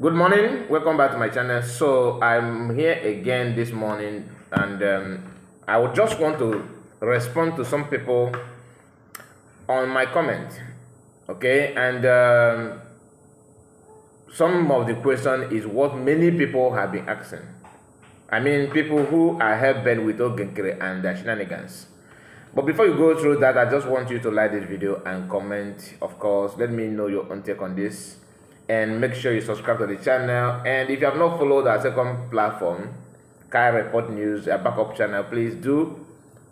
Good morning, welcome back to my channel. So I'm here again this morning, and I would just want to respond to some people on my comment. Okay, and some of the question is what many people have been asking. I mean, people who are hell-bent with Ogenkere and their shenanigans. But before you go through that, I just want you to like this video and comment. Of course, let me know your own take on this. And make sure you subscribe to the channel. And if you have not followed our second platform, Kai Report News, a backup channel, please do,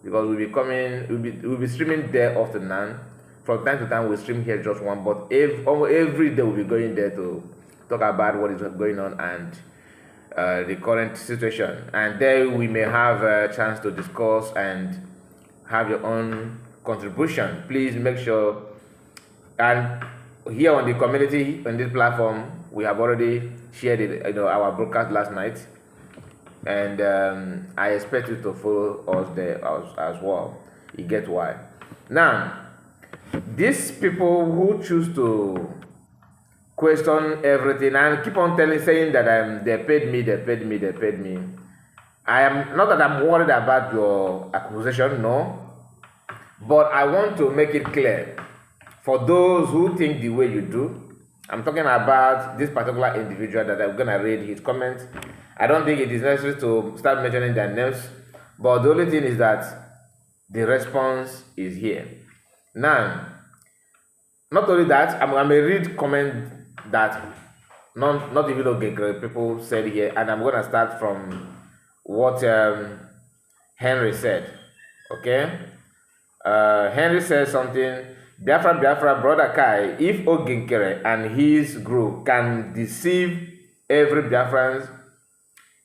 because we'll be streaming there often now. From time to time, we stream here just one, but every day we'll be going there to talk about what is going on and the current situation. And there we may have a chance to discuss and have your own contribution. Please make sure. And here on the community, on this platform, we have already shared it, our broadcast last night, and I expect you to follow us there as well. You get why. Now, these people who choose to question everything and keep on saying that they paid me. I am not that I'm worried about your accusation, no, but I want to make it clear. For those who think the way you do, I'm talking about this particular individual that I'm going to read his comments. I don't think it is necessary to start mentioning their names, but the only thing is that the response is here. Now, not only that, I'm going to read comment that not even okay, people said here, and I'm going to start from what Henry said. Okay? Henry said something. Biafra, brother Kai, if Ogenkere and his group can deceive every Biafran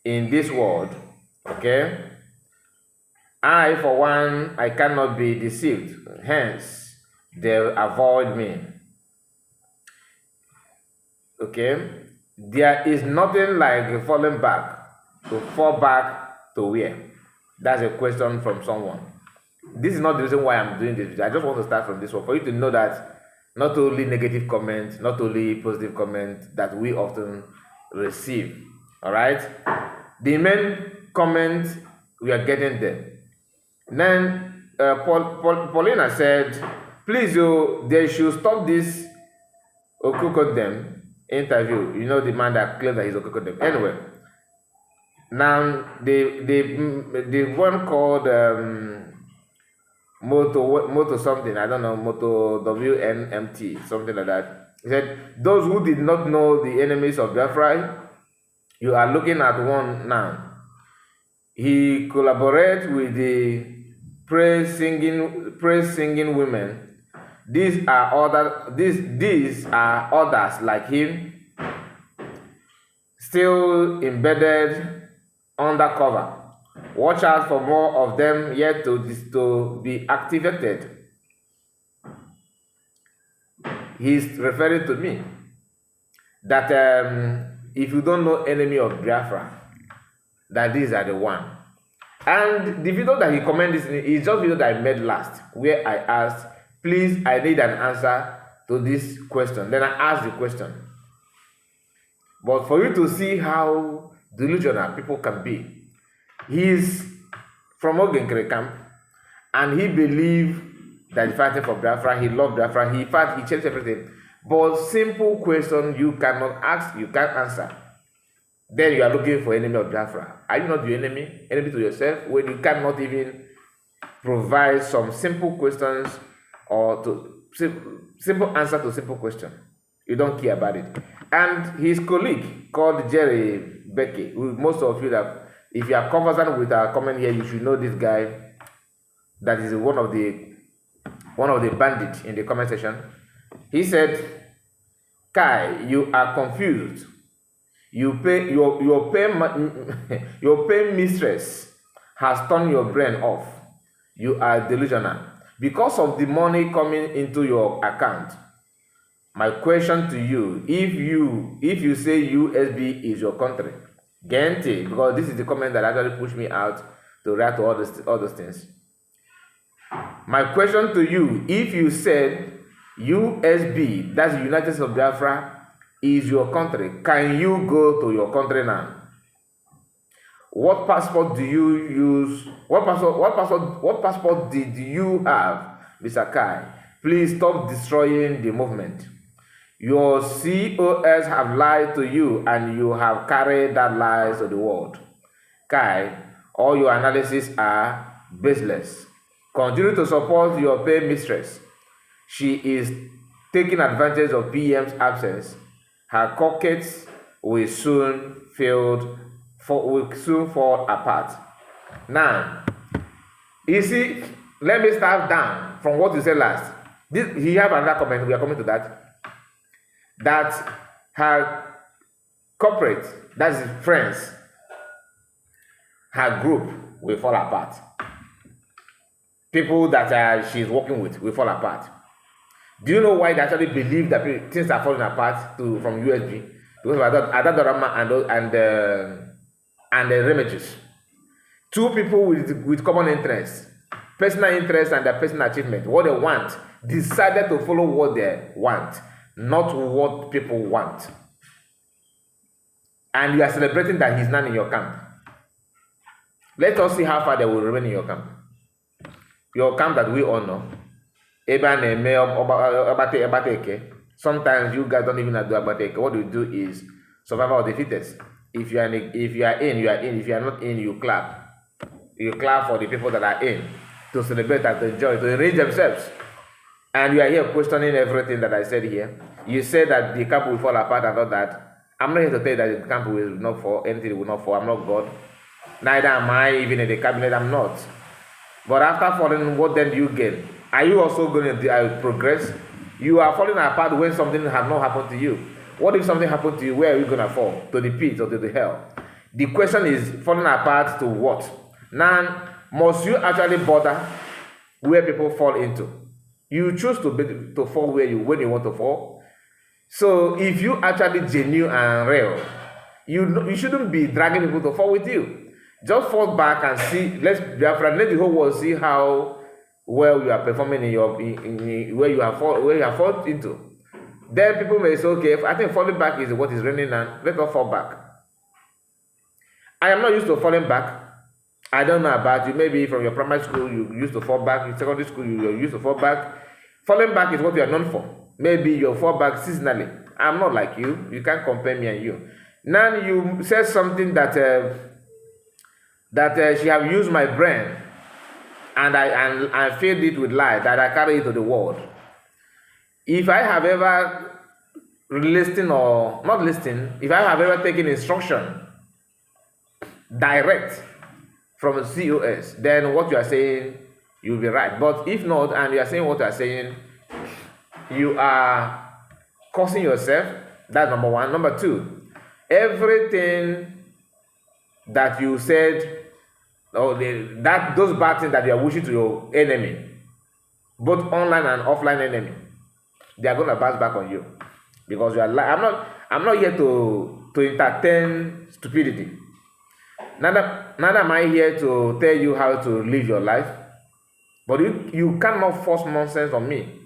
in this world, okay, I, for one, I cannot be deceived. Hence, they avoid me. Okay? There is nothing like falling back, to fall back to where? That's a question from someone. This is not the reason why I'm doing this video. I just want to start from this one for you to know that not only negative comments, not only positive comments that we often receive. All right, the main comment we are getting there. Then Paulina said, please, they should stop this Okukodem interview. You know, the man that claims that he's Okukodem. Anyway, now the one called Moto something, I don't know, Moto WNMT, something like that. He said, those who did not know the enemies of Biafra, you are looking at one now. He collaborates with the praise singing women. These are others like him, still embedded undercover. Watch out for more of them yet to be activated. He's referring to me. That if you don't know enemy of Biafra, that these are the one. And the video that he commented is just video that I made last, where I asked, please, I need an answer to this question. Then I asked the question. But for you to see how delusional people can be, he's from Ogenkere camp, and he believed that he's fighting for Biafra. He loved Biafra. He changed everything. But simple question you cannot ask, you can't answer. Then you are looking for enemy of Biafra. Are you not the enemy? Enemy to yourself, when you cannot even provide some simple questions or to simple answer to simple question? You don't care about it. And his colleague called Jerry Becky, most of you that, if you are conversant with our comment here, you should know this guy. That is one of the bandits in the comment section. He said, Kai, you are confused. Your pay mistress has turned your brain off. You are delusional because of the money coming into your account. My question to you, if you say USB is your country, Gente, because this is the comment that actually pushed me out to react to all those things. My question to you, if you said USB, that's the United States of Biafra, is your country. Can you go to your country now? What passport do you use? What passport did you have, Mr. Kai? Please stop destroying the movement. Your COS have lied to you and you have carried that lies to the world. Kai, all your analyses are baseless. Continue to support your pay mistress. She is taking advantage of PM's absence. Her cockets will soon fall apart. Now, you see, let me start down from what you said last. He have another comment. We are coming to that. That her corporate, that's friends, her group will fall apart. People that she's working with will fall apart. Do you know why they actually believe that things are falling apart from USB? Because of Adadorama and the remages. Two people with common interests, personal interest and their personal achievement, what they want, decided to follow what they want, not what people want. And you are celebrating that he's not in your camp. Let us see how far they will remain in your camp. Your camp that we all know. Sometimes you guys don't even do abateke. What you do is survival of the fittest. If you are in, you are in. If you are not in, you clap. You clap for the people that are in to celebrate and to enjoy, to enrich themselves. And you are here questioning everything that I said here. You said that the camp will fall apart and all that. I'm not here to tell you that the camp will not fall, anything will not fall. I'm not God. Neither am I even in the cabinet. I'm not. But after falling, what then do you gain? Are you also going to progress? You are falling apart when something has not happened to you. What if something happened to you? Where are you going to fall? To the pit or to the hell? The question is falling apart to what? Now, must you actually bother where people fall into? You choose to fall when you want to fall. So if you actually genuine and real, you shouldn't be dragging people to fall with you. Just fall back and see. Let the whole world see how well you are performing in where you have fallen into. Then people may say, okay, I think falling back is what is raining now. Let us fall back. I am not used to falling back. I don't know about you. Maybe from your primary school you used to fall back. In secondary school you used to fall back. Falling back is what you are known for. Maybe you fall back seasonally. I'm not like you. You can't compare me and you. Now you said something that she have used my brain, and I filled it with lies that I carry it to the world. If I have ever listened or not listened, if I have ever taken instruction direct from a COS, then what you are saying, you'll be right. But if not, and you are saying what you are saying, you are causing yourself. That's number one. Number two, everything that you said, those bad things that you are wishing to your enemy, both online and offline enemy, they are going to bounce back on you, because you are. I'm not here to entertain stupidity. Neither am I here to tell you how to live your life. But you cannot force nonsense on me.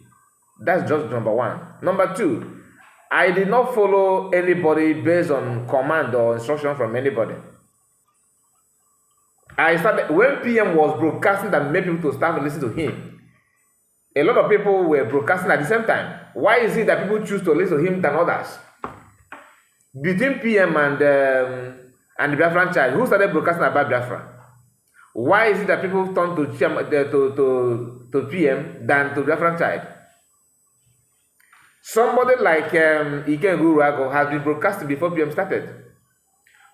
That's just number one. Number two, I did not follow anybody based on command or instruction from anybody. I started when PM was broadcasting that made people to start to listen to him. A lot of people were broadcasting at the same time. Why is it that people choose to listen to him than others? Between PM and the Biafran child, who started broadcasting about Biafra? Why is it that people turn to PM than to Biafran child? Somebody like Ike Guruago has been broadcasting before PM started.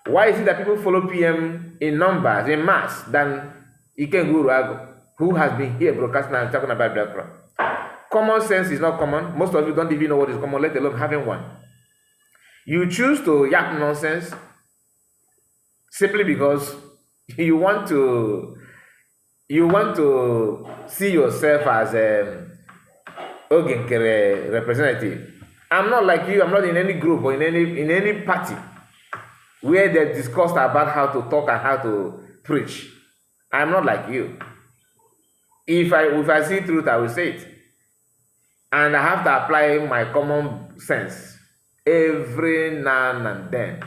Why is it that people follow PM in numbers, in mass, than Ike Guruago, who has been here broadcasting and talking about Biafra? Common sense is not common. Most of you don't even know what is common, let alone having one. You choose to yap nonsense simply because you want to see yourself as a Ogenkere representative. I'm not like you. I'm not in any group or in any party where they discussed about how to talk and how to preach. I'm not like you. If I see truth, I will say it. And I have to apply my common sense every now and then.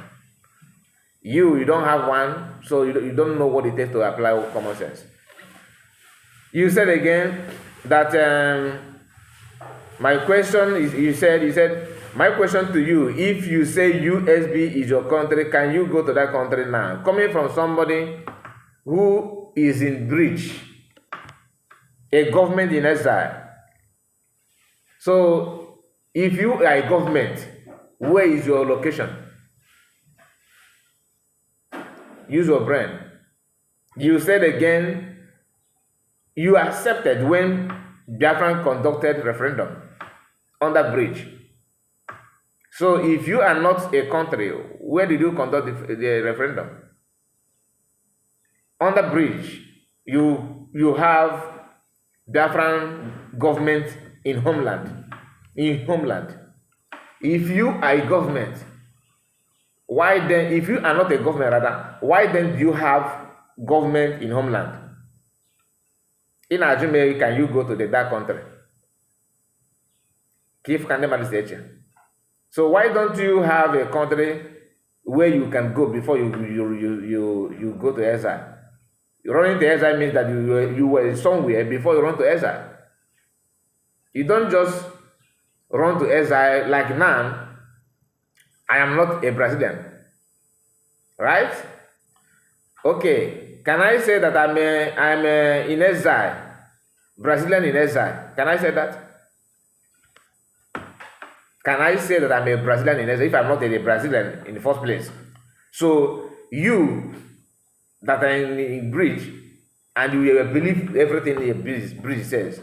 You don't have one, so you don't know what it takes to apply common sense. You said again that my question is, you said, my question to you, if you say USB is your country, can you go to that country now? Coming from somebody who is in breach, a government in exile. So, if you are a government, where is your location? Use your brain. You said again, you accepted when Biafra conducted referendum on that bridge. So if you are not a country, where did you conduct the referendum? On the bridge, you have Biafran government in homeland. If you are a government, why then, if you are not a government rather, why then do you have government in homeland? In Ajumeri, can you go to that country? So why don't you have a country where you can go before you go to exile? Running to exile means that you were somewhere before you run to exile. You don't just run to exile like now. I am not a Brazilian, right? Okay, can I say that I'm in exile, Brazilian in exile? Can I say that? Can I say that I'm a Brazilian in exile if I'm not a Brazilian in the first place? So you that are in bridge and you believe everything the bridge says,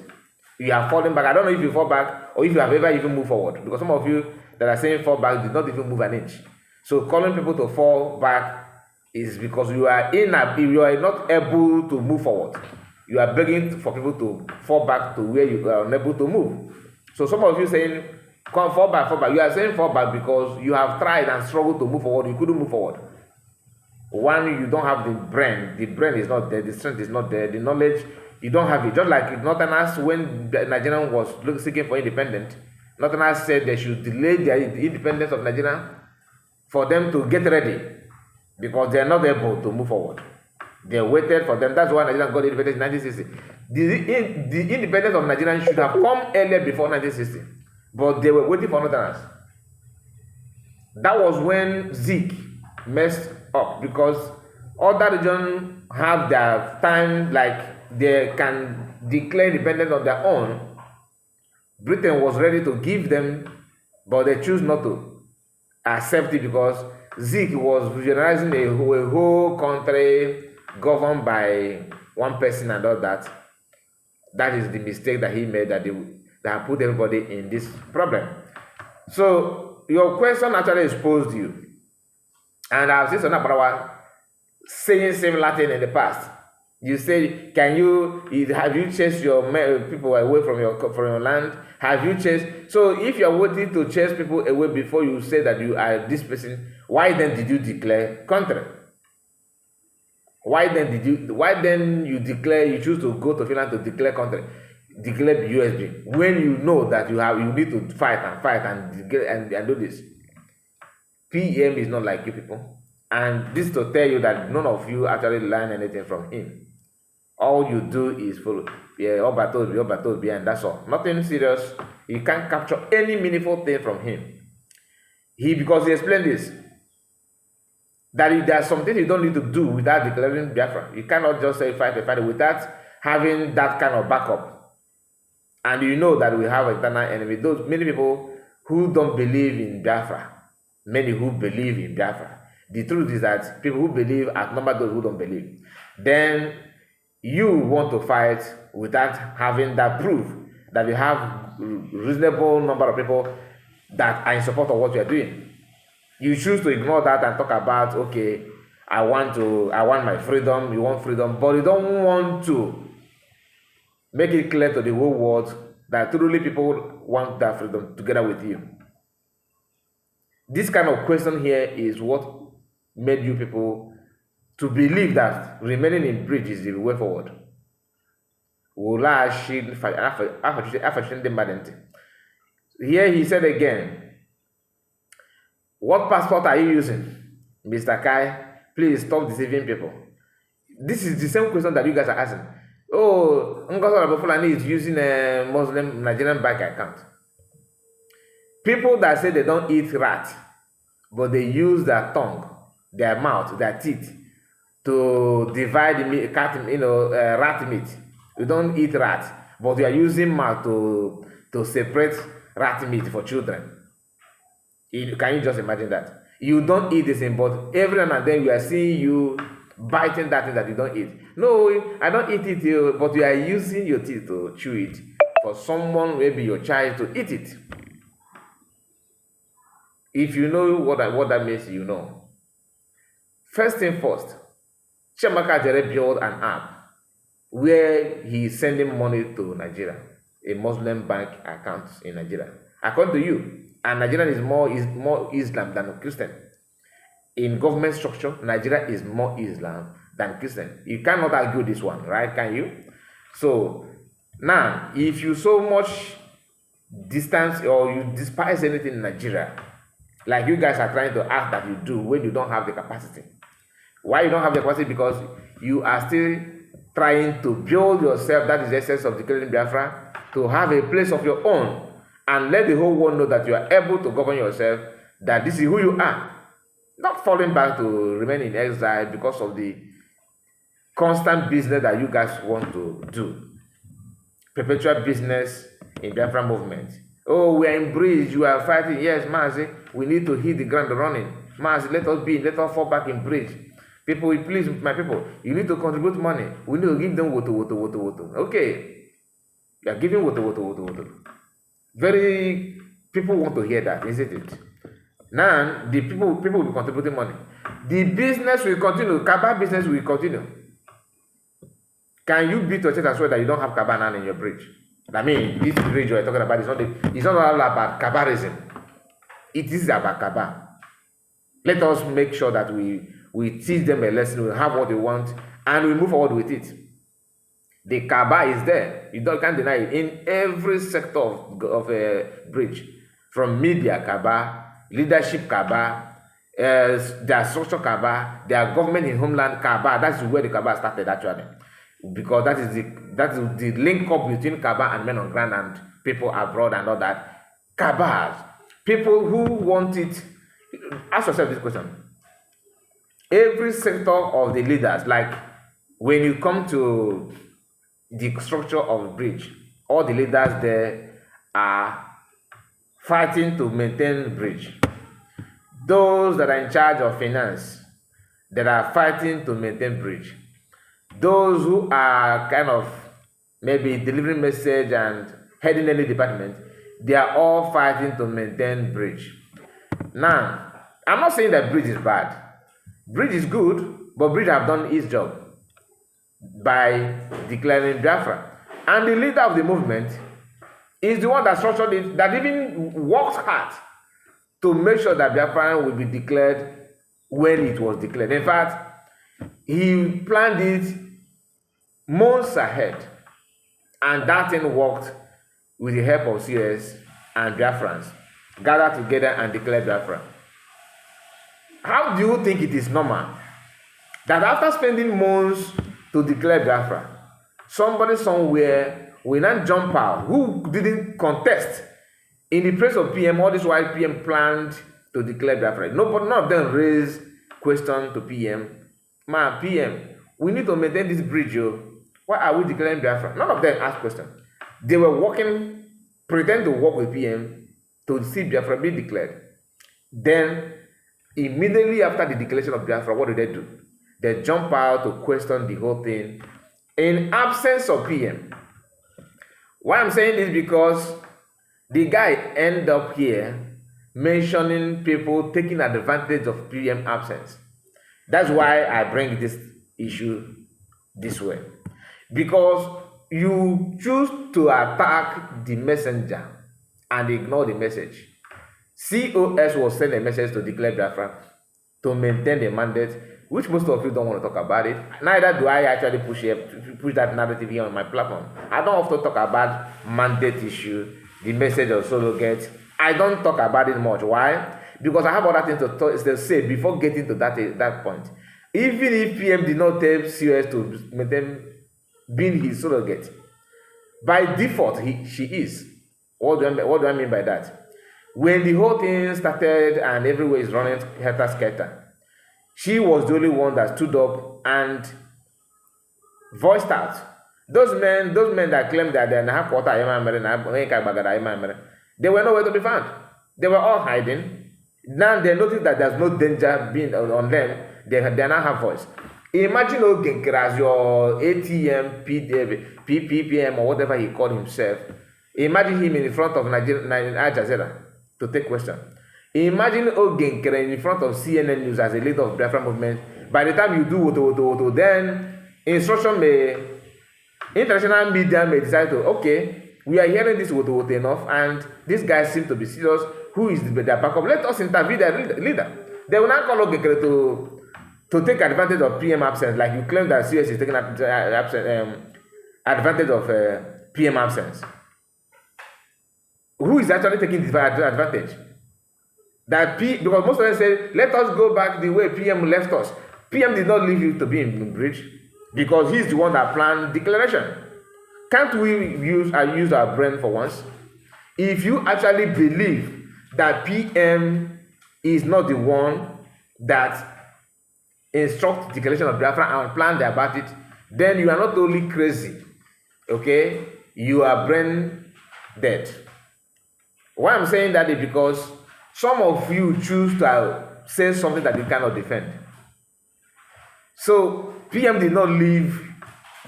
you are falling back. I don't know if you fall back or if you have ever even moved forward, because some of you that are saying fall back did not even move an inch. So calling people to fall back is because you are not able to move forward. You are begging for people to fall back to where you are unable to move. So some of you saying come fall back. You are saying fall back because you have tried and struggled to move forward. You couldn't move forward. One, you don't have the brain. The brain is not there. The strength is not there. The knowledge, you don't have it. Just like Northerners, when Nigeria was seeking for independence, Northerners said they should delay the independence of Nigeria for them to get ready, because they are not able to move forward. They waited for them. That's why Nigeria got independence in 1960. The independence of Nigeria should have come earlier before 1960, but they were waiting for Northerners. That was when Zeke messed up, because other regions have their time, like they can declare independence on their own. Britain was ready to give them, but they choose not to accept it because Zeke was generalizing a whole country governed by one person and all that. That is the mistake that he made, that put everybody in this problem. So your question actually exposed you. And I've seen some about saying similar thing in the past. You say, have you chased your people away from your land? Have you chased? So if you are waiting to chase people away before you say that you are this person, why then did you declare country? Why then you choose to go to Finland to declare country, declare USB, when you know that you need to fight and do this? PM is not like you people. And this is to tell you that none of you actually learn anything from him. All you do is follow. Yeah, Oba, and that's all. Nothing serious. You can't capture any meaningful thing from him. Because he explained this, that there are some things you don't need to do without declaring Biafra. You cannot just say fight without having that kind of backup. And you know that we have an internal enemy. Those many people who don't believe in Biafra, many who believe in Biafra. The truth is that people who believe outnumber those who don't believe. Then you want to fight without having that proof that you have reasonable number of people that are in support of what you are doing. You choose to ignore that and talk about, okay, I want my freedom, you want freedom, but you don't want to make it clear to the whole world that truly people want that freedom together with you. This kind of question here is what made you people to believe that remaining in bridge is the way forward. Here he said again What passport are you using? Mr. Kai, please stop deceiving people. This is the same question that you guys are asking. Oh, Ngozi Fulani is using a Muslim Nigerian bank account. People that say they don't eat rat, but they use their tongue, their mouth, their teeth to divide the meat, rat meat. You don't eat rat, but you are using mouth to separate rat meat for children. Can you just imagine that? You don't eat this thing, but every now and then we are seeing you biting that thing that you don't eat. No, I don't eat it, but you are using your teeth to chew it for someone, maybe your child, to eat it. If you know what that means, you know. First thing first, Chiamaka Jere built an app where he is sending money to Nigeria, a Muslim bank account in Nigeria. According to you, and Nigeria is more Islam than Christian. In government structure, Nigeria is more Islam than Christian. You cannot argue this one, right? Can you? So now, if you so much distance or you despise anything in Nigeria, like you guys are trying to act that you do when you don't have the capacity. Why you don't have the capacity? Because you are still trying to build yourself, that is the essence of declaring Biafra, to have a place of your own and let the whole world know that you are able to govern yourself, that this is who you are. Not falling back to remain in exile because of the constant business that you guys want to do. Perpetual business in Biafra movement. Oh, we are in bridge, you are fighting. Yes, Mazi, we need to hit the ground running. Mazi, let us fall back in bridge. People, please, my people, you need to contribute money. We need to give them woto. Okay. You are giving woto. Very, people want to hear that, isn't it? Now, the people will be contributing money. The business will continue. Kaba business will continue. Can you beat your chest and swear that you don't have Kaba now in your bridge? I mean, this bridge you're talking about it's not all about Kabarism. It is about Kaba. Let us make sure that we teach them a lesson, we have what they want, and we move forward with it. The Kaba is there. You can't deny it. In every sector of a bridge, from media Kaba, leadership Kaba, their social Kaba, their government in homeland Kaba. That's where the Kaba started actually. Because that is the link up between Kaba and men on ground and people abroad and all that. Kabas. People who want it. Ask yourself this question. Every sector of the leaders, like when you come to the structure of the bridge, all the leaders there are fighting to maintain the bridge. Those that are in charge of finance, that are fighting to maintain bridge. Those who are kind of maybe delivering message and heading any department, they are all fighting to maintain bridge. Now, I'm not saying that bridge is bad. Bridge is good, but bridge have done its job by declaring Biafra. And the leader of the movement is the one that structured it, that even worked hard to make sure that Biafra will be declared when it was declared. In fact, he planned it months ahead, and that thing worked with the help of CS and Biafrans gathered together and declared Biafra. How do you think it is normal that after spending months to declare Biafra, somebody somewhere will not jump out who didn't contest in the place of PM? All this while PM planned to declare Biafra. None of them raised question to PM. Man, PM, we need to maintain this bridge, yo. Why are we declaring Biafra? None of them asked question. They were working, pretend to work with PM to see Biafra be declared. Then, immediately after the declaration of Biafra, what do? They jump out to question the whole thing in absence of PM. Why I'm saying this because the guy end up here mentioning people taking advantage of PM absence. That's why I bring this issue this way. Because you choose to attack the messenger and ignore the message. COS was sent a message to declare Biafra to maintain the mandate, which most of you don't want to talk about it. Neither do I actually push that narrative here on my platform. I don't often talk about mandate issue, the message of surrogate. I don't talk about it much. Why? because I have other things to say before getting to that point. Even if PM did not tell CS to maintain being his surrogate, by default, she is. What do I mean by that? When the whole thing started and everywhere is running helter-skelter, she was the only one that stood up and voiced out. Those men that claimed that they have quarter, they were nowhere to be found. They were all hiding. Now they noticed that there's no danger being on them. They now have voice. Imagine Ogenkere as your ATM, PPM, or whatever he called himself. Imagine him in front of Al Jazeera to take question. Imagine Ogenkere in front of CNN News as a leader of Biafra movement. By the time you do then international media may decide to, okay, we are hearing this enough, and these guys seem to be serious. Who is their backup? Let us interview their leader. They will not call Ogenkere to take advantage of PM absence, like you claim that CS is taking advantage of PM absence. Who is actually taking advantage? Because most of them say, let us go back the way PM left us. PM did not leave you to be in bridge because he's the one that planned declaration. Can't we use our brain for once? If you actually believe that PM is not the one that instruct declaration of Biafra and plan about it, then you are not only crazy, okay, you are brain dead. Why I'm saying that is because some of you choose to say something that you cannot defend. So PM did not leave,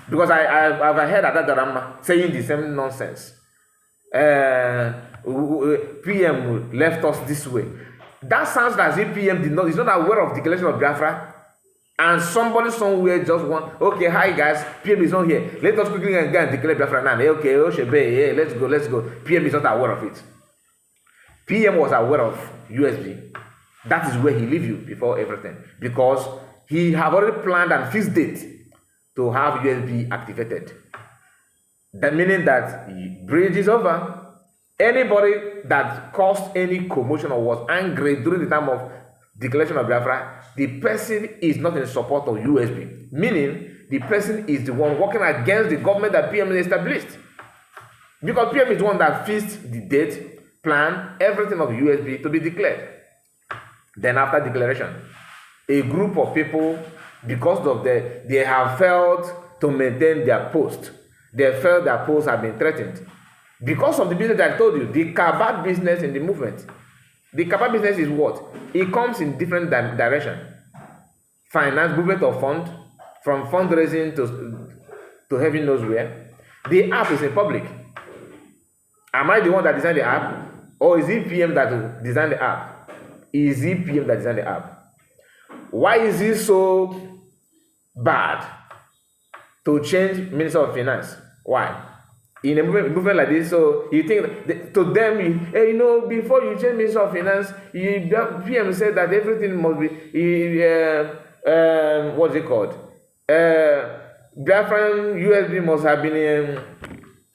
because I've heard Adadarama saying the same nonsense. PM left us this way. That sounds as if PM is not aware of declaration of Biafra. And somebody somewhere just want, okay, hi guys, PM is not here. Let us quickly go and declare Biafra now. Okay, Oshebe, let's go. PM is not aware of it. PM was aware of USB. That is where he leave you before everything. Because he have already planned and fixed date to have USB activated. That meaning that bridge is over. Anybody that caused any commotion or was angry during the time of declaration of Biafra, the person is not in support of USB, meaning the person is the one working against the government that PM established. Because PM is the one that fixed the date, plan, everything of USB to be declared. Then after declaration, a group of people, because of they have failed to maintain their post. They felt their posts have been threatened. Because of the business that I told you, the Kabat business in the movement. The Kabat business is what? It comes in different direction. Finance, movement of fund, from fundraising to heaven knows where. The app is in public. Am I the one that designed the app? Or is it PM that designed the app? Is it PM that designed the app? Why is it so bad to change Minister of Finance? Why? In a movement like this, so you think to them, before you change Minister of Finance, PM said that everything must be, what's it called? Biafran USB must have been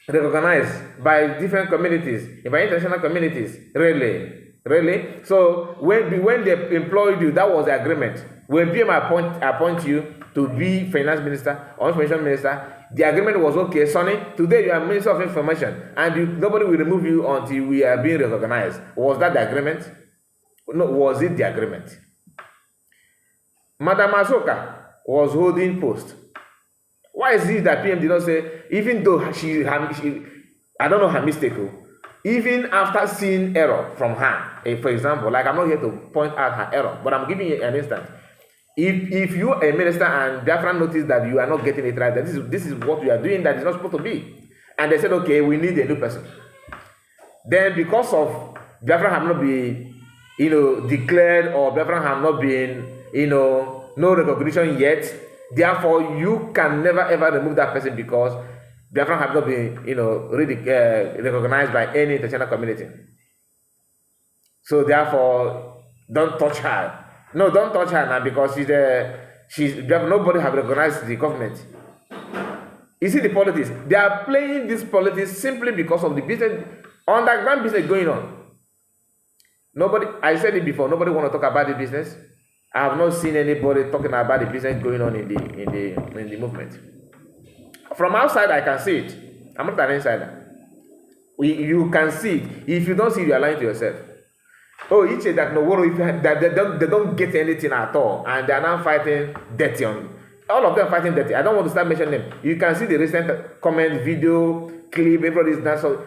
recognized by different communities, by international communities. Really? So when they employed you, that was the agreement. When PM appoint you to be finance minister or information minister, the agreement was okay, Sonny, today you are Minister of Information and nobody will remove you until we are being recognized. Was that the agreement? No, was it the agreement? Madam Asoka was holding post. Why is it that PM did not say, even though she I don't know her mistake, even after seeing error from her, for example, like I'm not here to point out her error, but I'm giving you an instance. If you are a minister and Biafra notice that you are not getting it right, that this is what you are doing that is not supposed to be, and they said, okay, we need a new person. Then because of Biafra have not been, declared, or Biafra have not been, no recognition yet, therefore you can never ever remove that person because Biafra have not been, really recognized by any international community. So therefore, don't touch her. No, don't touch her now because nobody have recognized the government. You see the politics. They are playing this politics simply because of the business, underground business going on. Nobody, I said it before, nobody want to talk about the business. I have not seen anybody talking about the business going on in the movement. From outside, I can see it. I'm not an insider. You can see it. If you don't see it, you are lying to yourself. Oh, you say that no, that they don't get anything at all, and they are now fighting dirty on. All of them fighting dirty. I don't want to start mentioning them. You can see the recent comment, video, clip, everybody's done. So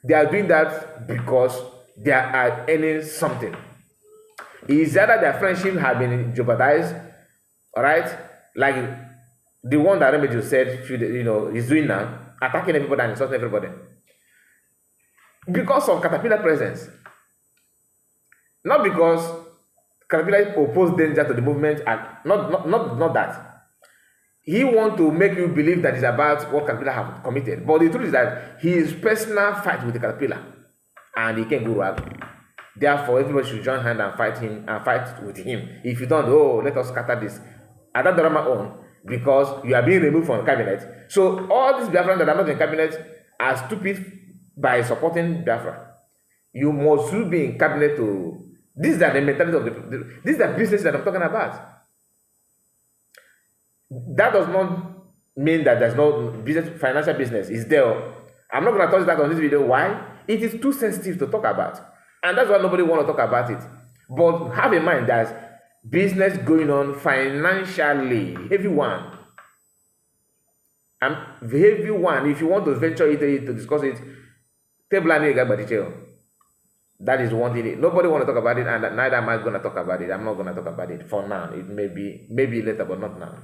they are doing that because they are earning something. It's either their friendship have been jeopardized, all right? Like the one that Remedy said, he's doing now, attacking everybody and insulting everybody. Because of Caterpillar presence. Not because Caterpillar opposed danger to the movement, and not that. He wants to make you believe that it's about what Caterpillar have committed. But the truth is that his personal fight with the Caterpillar, and he can't go wrong. Therefore, everybody should join hand and fight him and fight with him. If you don't, let us scatter this. I don't on my own because you are being removed from the cabinet. So all these Biafrans that are not in cabinet are stupid by supporting Biafra. You must be in cabinet to. This is the mentality of this is the business that I'm talking about. That does not mean that there's no business, financial business. It's there. I'm not going to touch that on this video. Why? It is too sensitive to talk about. And that's why nobody want to talk about it. But have in mind that business going on financially, everyone. If you want to venture into to discuss it, that is one thing. Nobody want to talk about it, and neither am I going to talk about it. I'm not going to talk about it for now. It may be later, but not now.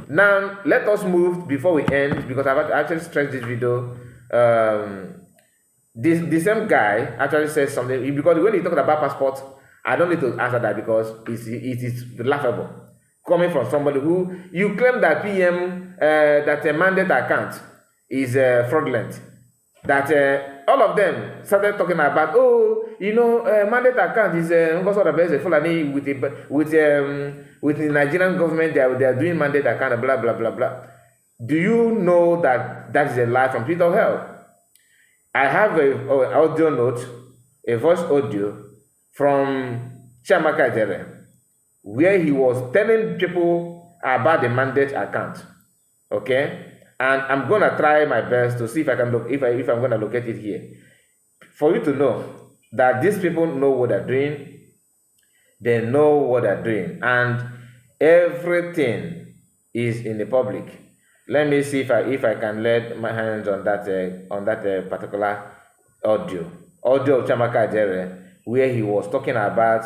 Now, let us move before we end, because I've actually stretched this video. The same guy actually says something, because when he talked about passport, I don't need to answer that because it is laughable. Coming from somebody who, you claim that PM, that a mandate account is fraudulent. That all of them started talking about, mandate account is with the Nigerian government, they are doing mandate account, blah, blah, blah, blah. Do you know that is a lie from pit of hell? I have an audio note, a voice audio from Chiamaka Ejere, where he was telling people about the mandate account. Okay? And I'm gonna try my best to see if I can look if I'm gonna locate it here. For you to know that these people know what they're doing, they know what they're doing, and everything is in the public. Let me see if I can lay my hands on that particular audio of Chiamaka Ejere, where he was talking about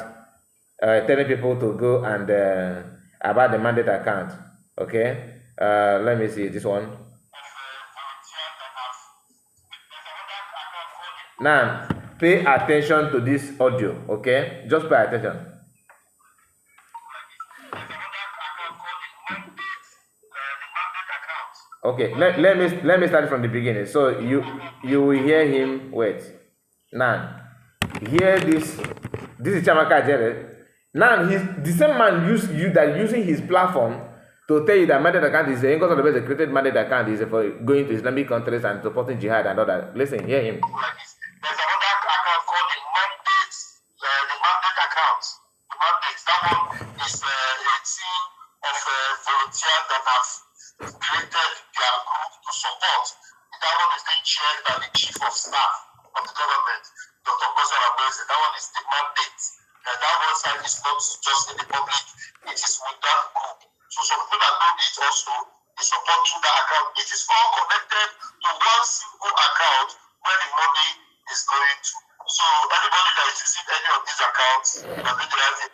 telling people to go and about the mandate account. Okay, let me see this one. Now, pay attention to this audio. Okay, just pay attention. Okay, let me start from the beginning. So you will hear him. Wait. Now, hear this. This is Chiamaka Ejere. Now the same man using his platform to tell you that mandate account is because of the best created mandate account is for going to Islamic countries and supporting jihad and all that. Listen, hear him. There's another account called the mandate account. The mandate, that one is a team of volunteers that have created their group to support. That one is being chaired by the chief of staff of the government, Dr. Kosa Rabese. That one is the mandate. That one side is not just in the public, it is with that group. So some people that know it also, they support through that account. It is all connected to one single account where the money is going to. So anybody that is using any of these accounts, can do the right thing.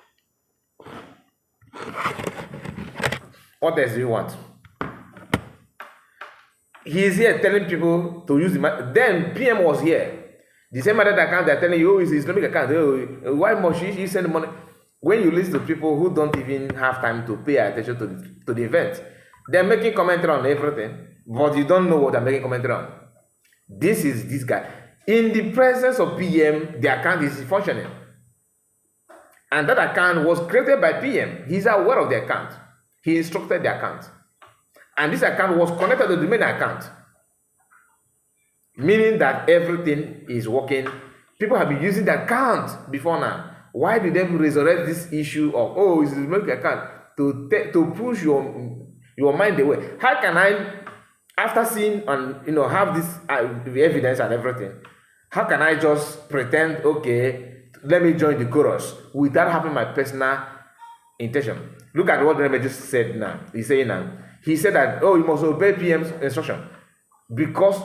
What else do you want? He is here telling people to use the then PM was here. The same mandate account they're telling you, it's Islamic account. Why must you send money? When you listen to people who don't even have time to pay attention to the event, they're making commentary on everything, but you don't know what they're making commentary on. This is this guy. In the presence of PM, the account is functioning. And that account was created by PM. He's aware of the account. He instructed the account. And this account was connected to the main account. Meaning that everything is working. People have been using the account before now. Why did they resurrect this issue of, oh, it's a make account to push your mind away? How can I, after seeing and have this evidence and everything, how can I just pretend, okay, let me join the chorus without having my personal intention? Look at what Remedy just said now. He's saying now. He said that, oh, you must obey PM's instruction because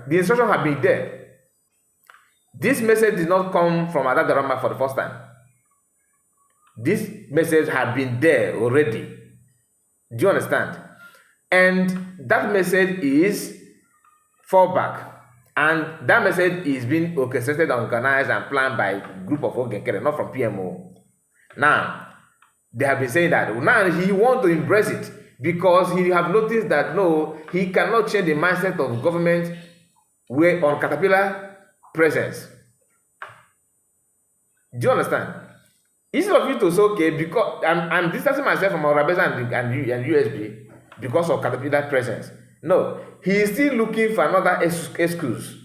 the instruction had been there. This message did not come from Ada Darama for the first time. This message had been there already. Do you understand? And that message is fallback. And that message is being orchestrated, organized, and planned by a group of Ogenkere, not from PMO. Now, they have been saying that now he wants to embrace it because he have noticed that no, he cannot change the mindset of government on Caterpillar presence. Do you understand? Instead of you to say, okay, because I'm distancing myself from Orabeza and USB because of Caterpillar presence. No, he is still looking for another excuse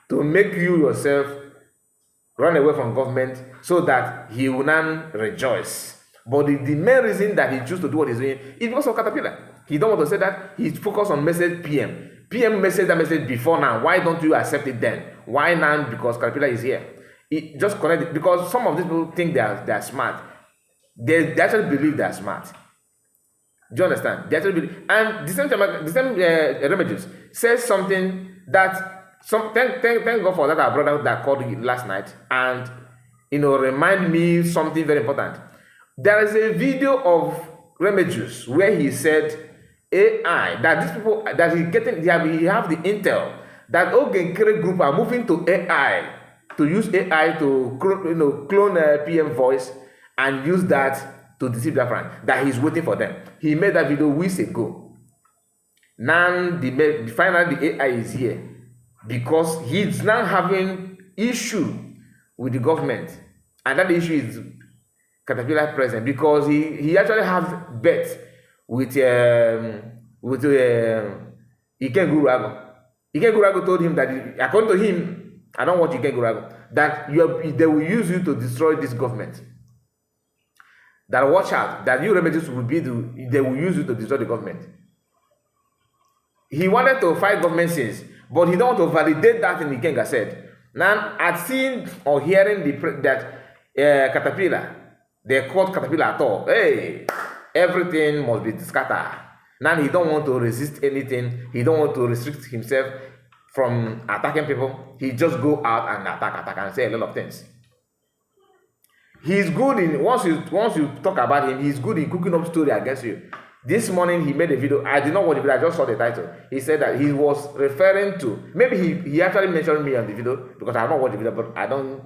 to make you yourself run away from government so that he will not rejoice. But the main reason that he chooses to do what he's doing is because of Caterpillar. He don't want to say that. He's focused on message PM. PM messaged that message before now. Why don't you accept it then? Why now? Because Caterpillar is here. It just connect it because some of these people think they are smart. They actually believe they are smart. Do you understand? They actually believe. And the same Remedies says something that thank God for that our brother that called last night and remind me something very important. There is a video of Remedies where he said AI that these people that he have the intel that Ogenkere group are moving to AI to use AI to clone PM voice and use that to deceive Biafra, that he's waiting for them. He made that video weeks ago. Now finally the AI is here because he's now having issue with the government, and that issue is Caterpillar present because he actually has bet with Iken Gurago. Iken Gurago told him that according to him, I don't want Iken Gurago, that they will use you to destroy this government. That watch out, that you Remedies will they will use you to destroy the government. He wanted to fight government since, but he don't want to validate that in Ikenga said. Now, I've seen or hearing that Caterpillar, they called Caterpillar at all. Hey, everything must be scattered. Now he don't want to resist anything. He don't want to restrict himself from attacking people. He just go out and attack and say a lot of things. He's good in once you talk about him, he's good in cooking up story against you. This morning he made a video. I did not watch the video, I just saw the title. He said that he was referring to, maybe he actually mentioned me on the video because I have not watched the video, but I don't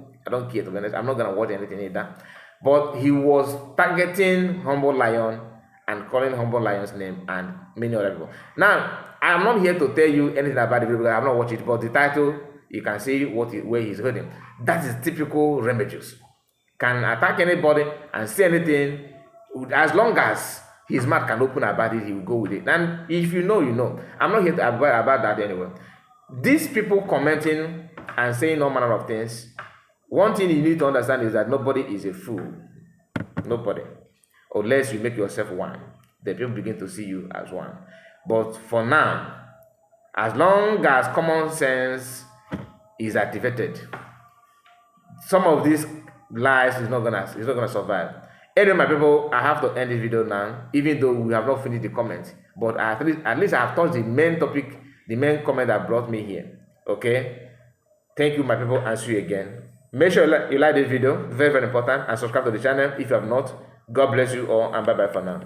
care, to be honest. I'm not gonna watch anything either. But he was targeting Humble Lion and calling Humble Lion's name and many other people. Now, I'm not here to tell you anything about the video because I have not watched it, but the title, you can see where he's holding. That is typical Remedies. Can attack anybody and say anything, as long as his mouth can open about it, he will go with it. And if you know, you know. I'm not here to about that anyway. These people commenting and saying all manner of things, one thing you need to understand is that nobody is a fool. Nobody. Unless you make yourself one. The people begin to see you as one. But for now, as long as common sense is activated, some of these lies is not gonna survive. Anyway, my people, I have to end this video now, even though we have not finished the comments. But at least I have touched the main topic, the main comment that brought me here. Okay? Thank you, my people, and see you again. Make sure you like this video, very, very important, and subscribe to the channel if you have not. God bless you all, and bye-bye for now.